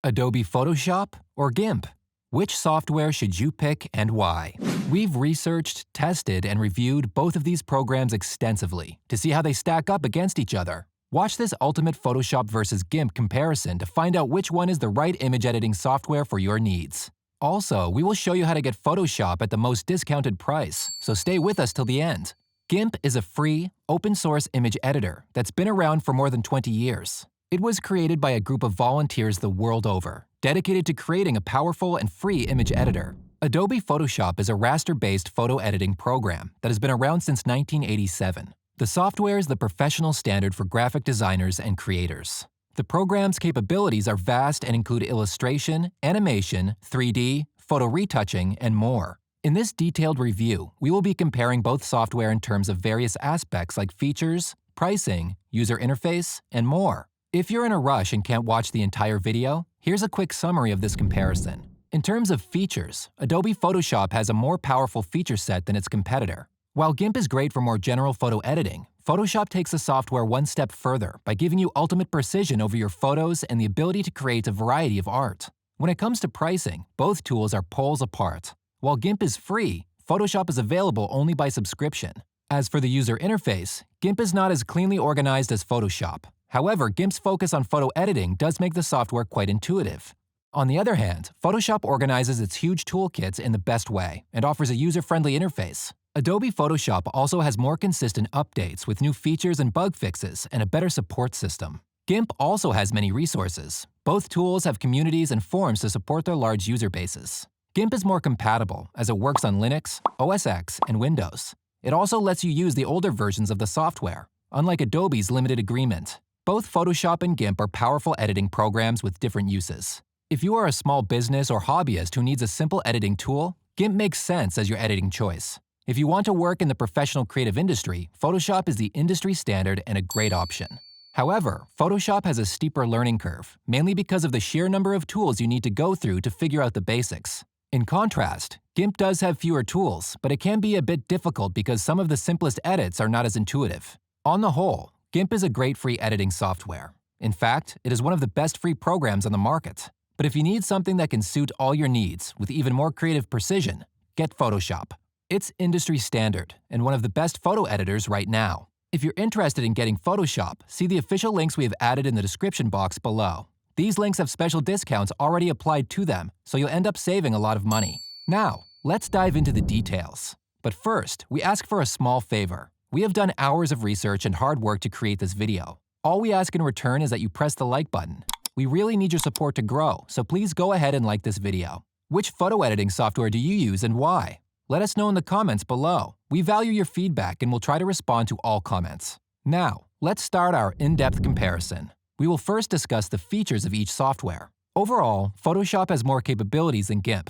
Adobe Photoshop or GIMP? Which software should you pick and why? We've researched, tested, and reviewed both of these programs extensively to see how they stack up against each other. Watch this ultimate Photoshop versus GIMP comparison to find out which one is the right image editing software for your needs. Also, we will show you how to get Photoshop at the most discounted price, so stay with us till the end. GIMP is a free, open-source image editor that's been around for more than 20 years. It was created by a group of volunteers the world over, dedicated to creating a powerful and free image editor. Adobe Photoshop is a raster-based photo editing program that has been around since 1987. The software is the professional standard for graphic designers and creators. The program's capabilities are vast and include illustration, animation, 3D, photo retouching, and more. In this detailed review, we will be comparing both software in terms of various aspects like features, pricing, user interface, and more. If you're in a rush and can't watch the entire video, here's a quick summary of this comparison. In terms of features, Adobe Photoshop has a more powerful feature set than its competitor. While GIMP is great for more general photo editing, Photoshop takes the software one step further by giving you ultimate precision over your photos and the ability to create a variety of art. When it comes to pricing, both tools are poles apart. While GIMP is free, Photoshop is available only by subscription. As for the user interface, GIMP is not as cleanly organized as Photoshop. However, GIMP's focus on photo editing does make the software quite intuitive. On the other hand, Photoshop organizes its huge toolkits in the best way and offers a user-friendly interface. Adobe Photoshop also has more consistent updates with new features and bug fixes and a better support system. GIMP also has many resources. Both tools have communities and forums to support their large user bases. GIMP is more compatible as it works on Linux, OS X, and Windows. It also lets you use the older versions of the software, unlike Adobe's limited agreement. Both Photoshop and GIMP are powerful editing programs with different uses. If you are a small business or hobbyist who needs a simple editing tool, GIMP makes sense as your editing choice. If you want to work in the professional creative industry, Photoshop is the industry standard and a great option. However, Photoshop has a steeper learning curve, mainly because of the sheer number of tools you need to go through to figure out the basics. In contrast, GIMP does have fewer tools, but it can be a bit difficult because some of the simplest edits are not as intuitive. On the whole, GIMP is a great free editing software. In fact, it is one of the best free programs on the market. But if you need something that can suit all your needs with even more creative precision, get Photoshop. It's industry standard and one of the best photo editors right now. If you're interested in getting Photoshop, see the official links we have added in the description box below. These links have special discounts already applied to them, so you'll end up saving a lot of money. Now, let's dive into the details. But first, we ask for a small favor. We have done hours of research and hard work to create this video. All we ask in return is that you press the like button. We really need your support to grow, so please go ahead and like this video. Which photo editing software do you use and why? Let us know in the comments below. We value your feedback and will try to respond to all comments. Now, let's start our in-depth comparison. We will first discuss the features of each software. Overall, Photoshop has more capabilities than GIMP.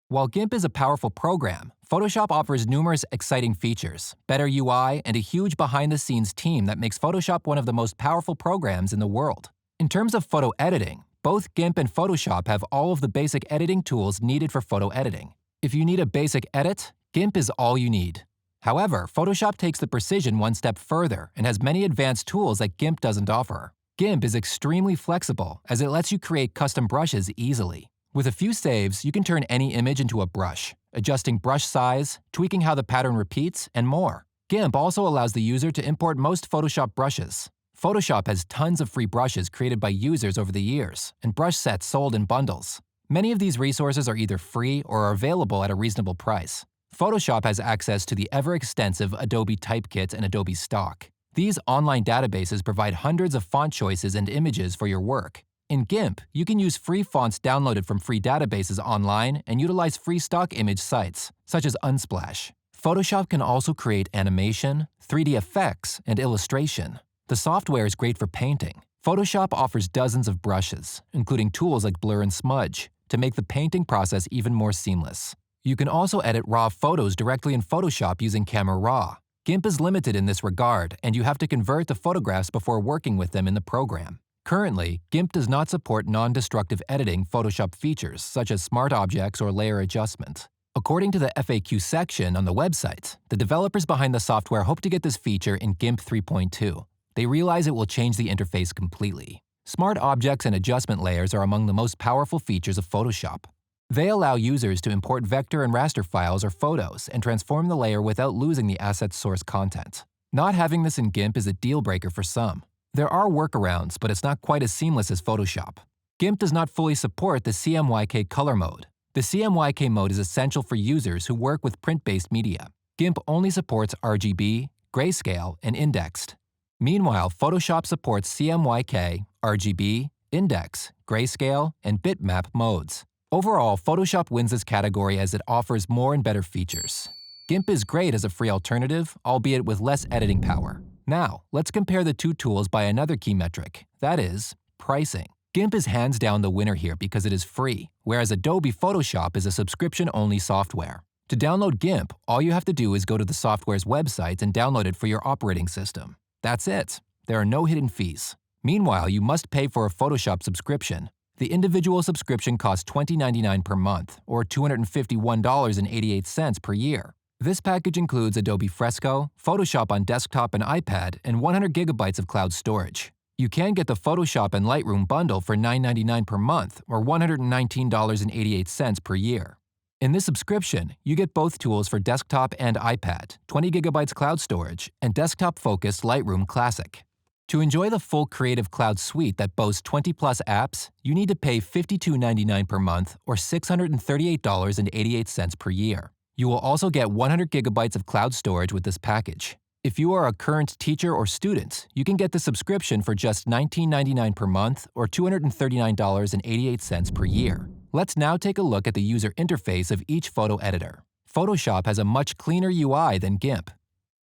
While GIMP is a powerful program, Photoshop offers numerous exciting features, better UI, and a huge behind-the-scenes team that makes Photoshop one of the most powerful programs in the world. In terms of photo editing, both GIMP and Photoshop have all of the basic editing tools needed for photo editing. If you need a basic edit, GIMP is all you need. However, Photoshop takes the precision one step further and has many advanced tools that GIMP doesn't offer. GIMP is extremely flexible as it lets you create custom brushes easily. With a few saves, you can turn any image into a brush, adjusting brush size, tweaking how the pattern repeats, and more. GIMP also allows the user to import most Photoshop brushes. Photoshop has tons of free brushes created by users over the years, and brush sets sold in bundles. Many of these resources are either free or are available at a reasonable price. Photoshop has access to the ever-extensive Adobe Typekit and Adobe Stock. These online databases provide hundreds of font choices and images for your work. In GIMP, you can use free fonts downloaded from free databases online and utilize free stock image sites, such as Unsplash. Photoshop can also create animation, 3D effects, and illustration. The software is great for painting. Photoshop offers dozens of brushes, including tools like blur and smudge, to make the painting process even more seamless. You can also edit raw photos directly in Photoshop using Camera Raw. GIMP is limited in this regard, and you have to convert the photographs before working with them in the program. Currently, GIMP does not support non-destructive editing Photoshop features such as smart objects or layer adjustment. According to the FAQ section on the website, the developers behind the software hope to get this feature in GIMP 3.2. They realize it will change the interface completely. Smart objects and adjustment layers are among the most powerful features of Photoshop. They allow users to import vector and raster files or photos and transform the layer without losing the asset's source content. Not having this in GIMP is a deal breaker for some. There are workarounds, but it's not quite as seamless as Photoshop. GIMP does not fully support the CMYK color mode. The CMYK mode is essential for users who work with print-based media. GIMP only supports RGB, grayscale, and indexed. Meanwhile, Photoshop supports CMYK, RGB, index, grayscale, and bitmap modes. Overall, Photoshop wins this category as it offers more and better features. GIMP is great as a free alternative, albeit with less editing power. Now, let's compare the two tools by another key metric, that is, pricing. GIMP is hands down the winner here because it is free, whereas Adobe Photoshop is a subscription-only software. To download GIMP, all you have to do is go to the software's website and download it for your operating system. That's it. There are no hidden fees. Meanwhile, you must pay for a Photoshop subscription. The individual subscription costs $20.99 per month, or $251.88 per year. This package includes Adobe Fresco, Photoshop on desktop and iPad, and 100 gigabytes of cloud storage. You can get the Photoshop and Lightroom bundle for $9.99 per month, or $119.88 per year. In this subscription, you get both tools for desktop and iPad, 20 gigabytes cloud storage, and desktop-focused Lightroom Classic. To enjoy the full Creative Cloud suite that boasts 20-plus apps, you need to pay $52.99 per month or $638.88 per year. You will also get 100 gigabytes of cloud storage with this package. If you are a current teacher or student, you can get the subscription for just $19.99 per month or $239.88 per year. Let's now take a look at the user interface of each photo editor. Photoshop has a much cleaner UI than GIMP.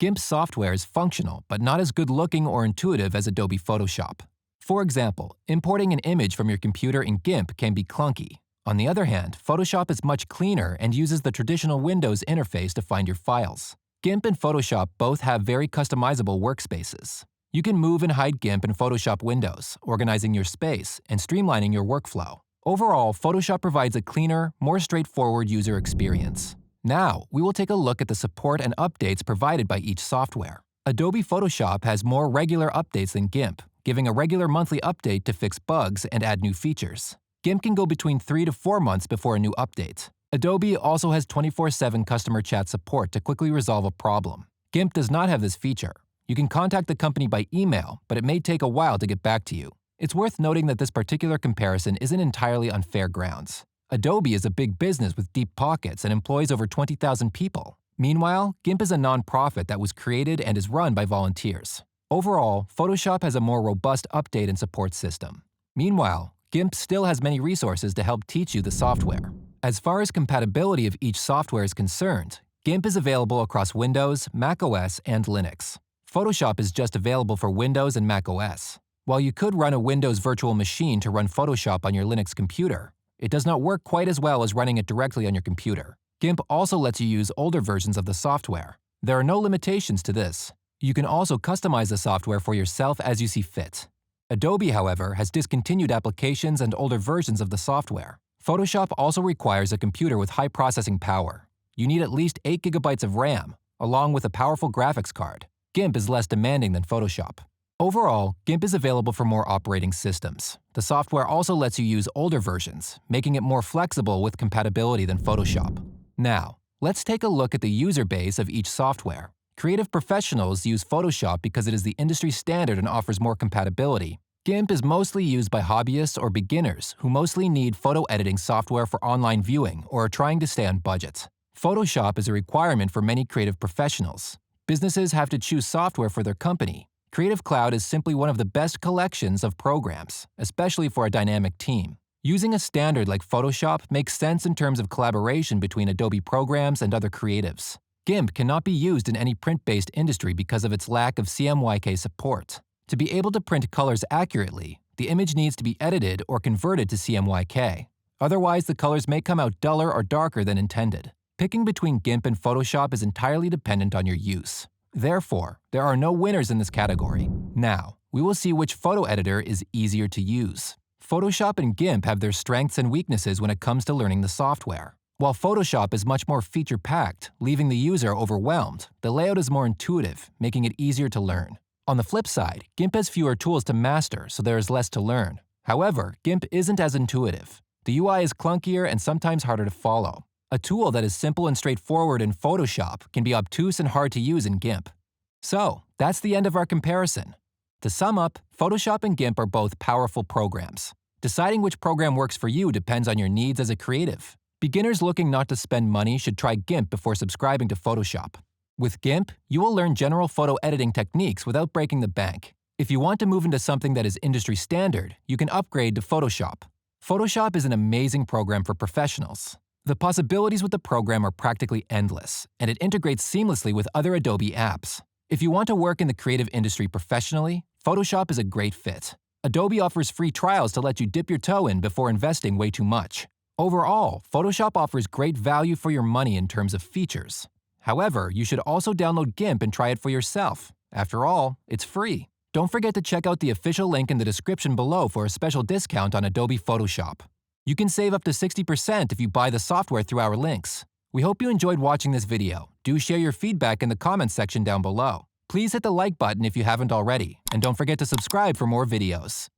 GIMP software is functional, but not as good-looking or intuitive as Adobe Photoshop. For example, importing an image from your computer in GIMP can be clunky. On the other hand, Photoshop is much cleaner and uses the traditional Windows interface to find your files. GIMP and Photoshop both have very customizable workspaces. You can move and hide GIMP in Photoshop windows, organizing your space and streamlining your workflow. Overall, Photoshop provides a cleaner, more straightforward user experience. Now, we will take a look at the support and updates provided by each software. Adobe Photoshop has more regular updates than GIMP, giving a regular monthly update to fix bugs and add new features. GIMP can go between 3 to 4 months before a new update. Adobe also has 24/7 customer chat support to quickly resolve a problem. GIMP does not have this feature. You can contact the company by email, but it may take a while to get back to you. It's worth noting that this particular comparison isn't entirely on fair grounds. Adobe is a big business with deep pockets and employs over 20,000 people. Meanwhile, GIMP is a non-profit that was created and is run by volunteers. Overall, Photoshop has a more robust update and support system. Meanwhile, GIMP still has many resources to help teach you the software. As far as compatibility of each software is concerned, GIMP is available across Windows, macOS, and Linux. Photoshop is just available for Windows and macOS. While you could run a Windows virtual machine to run Photoshop on your Linux computer, it does not work quite as well as running it directly on your computer. GIMP also lets you use older versions of the software. There are no limitations to this. You can also customize the software for yourself as you see fit. Adobe, however, has discontinued applications and older versions of the software. Photoshop also requires a computer with high processing power. You need at least 8 gigabytes of RAM, along with a powerful graphics card. GIMP is less demanding than Photoshop. Overall, GIMP is available for more operating systems. The software also lets you use older versions, making it more flexible with compatibility than Photoshop. Now, let's take a look at the user base of each software. Creative professionals use Photoshop because it is the industry standard and offers more compatibility. GIMP is mostly used by hobbyists or beginners who mostly need photo editing software for online viewing or are trying to stay on budget. Photoshop is a requirement for many creative professionals. Businesses have to choose software for their company. Creative Cloud is simply one of the best collections of programs, especially for a dynamic team. Using a standard like Photoshop makes sense in terms of collaboration between Adobe programs and other creatives. GIMP cannot be used in any print-based industry because of its lack of CMYK support. To be able to print colors accurately, the image needs to be edited or converted to CMYK. Otherwise, the colors may come out duller or darker than intended. Picking between GIMP and Photoshop is entirely dependent on your use. Therefore, there are no winners in this category. Now, we will see which photo editor is easier to use. Photoshop and GIMP have their strengths and weaknesses when it comes to learning the software. While Photoshop is much more feature-packed, leaving the user overwhelmed, the layout is more intuitive, making it easier to learn. On the flip side, GIMP has fewer tools to master, so there is less to learn. However, GIMP isn't as intuitive. The UI is clunkier and sometimes harder to follow. A tool that is simple and straightforward in Photoshop can be obtuse and hard to use in GIMP. So, that's the end of our comparison. To sum up, Photoshop and GIMP are both powerful programs. Deciding which program works for you depends on your needs as a creative. Beginners looking not to spend money should try GIMP before subscribing to Photoshop. With GIMP, you will learn general photo editing techniques without breaking the bank. If you want to move into something that is industry standard, you can upgrade to Photoshop. Photoshop is an amazing program for professionals. The possibilities with the program are practically endless, and it integrates seamlessly with other Adobe apps. If you want to work in the creative industry professionally, Photoshop is a great fit. Adobe offers free trials to let you dip your toe in before investing way too much. Overall, Photoshop offers great value for your money in terms of features. However, you should also download GIMP and try it for yourself. After all, it's free. Don't forget to check out the official link in the description below for a special discount on Adobe Photoshop. You can save up to 60% if you buy the software through our links. We hope you enjoyed watching this video. Do share your feedback in the comments section down below. Please hit the like button if you haven't already, and don't forget to subscribe for more videos.